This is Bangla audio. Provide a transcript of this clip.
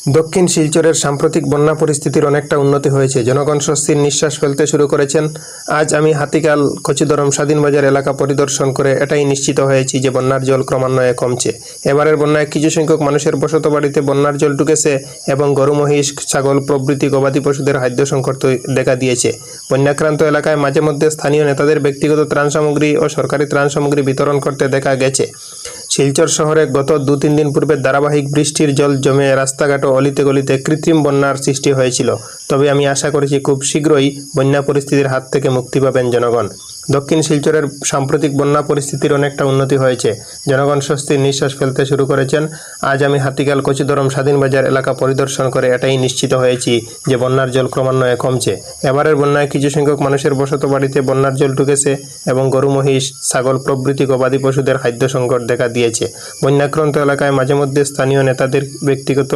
দক্ষিণ শিলচরের সাম্প্রতিক বন্যা পরিস্থিতির অনেকটা উন্নতি হয়েছে। জনগণ স্বস্তির নিঃশ্বাস ফেলতে শুরু করেছেন। আজ আমি হাতিকাল কচিদরম স্বাধীনবাজার এলাকা পরিদর্শন করে এটাই নিশ্চিত হয়েছি যে বন্যার জল ক্রমান্বয়ে কমছে। এবারের বন্যায় কিছু সংখ্যক মানুষের বসত বাড়িতে বন্যার জল ঢুকেছে এবং গরু, মহিষ, ছাগল প্রভৃতি গবাদি পশুদের খাদ্য সংকট দেখা দিয়েছে। বন্যাক্রান্ত এলাকায় মাঝে মধ্যে স্থানীয় নেতাদের ব্যক্তিগত ত্রাণ সামগ্রী ও সরকারি ত্রাণ সামগ্রী বিতরণ করতে দেখা গেছে। শিলচর শহরে গত 2-3 দিন পূর্বে ধারাবাহিক বৃষ্টির জল জমে রাস্তাঘাট ও অলিতে গলিতে কৃত্রিম বন্যার সৃষ্টি হয়েছিল। তবে আমি আশা করছি খুব শীঘ্রই বন্যা পরিস্থিতির হাত থেকে মুক্তি পাবেন জনগণ। দক্ষিণ শিলচরের সাম্প্রতিক বন্যা পরিস্থিতির অনেকটা উন্নতি হয়েছে। জনগণ স্বস্তির নিঃশ্বাস ফেলতে শুরু করেছেন। আজ আমি হাতিকাল কচিদরম স্বাধীনবাজার এলাকা পরিদর্শন করে এটাই নিশ্চিত হয়েছি যে বন্যার জল ক্রমান্বয়ে কমছে। এবারের বন্যায় কিছু সংখ্যক মানুষের বসত বাড়িতে বন্যার জল ঢুকেছে এবং গরু, মহিষ, ছাগল প্রভৃতি গবাদি পশুদের খাদ্য সংকট দেখা দিয়েছে। বন্যাক্রান্ত এলাকায় মাঝে মধ্যে স্থানীয় নেতাদের ব্যক্তিগত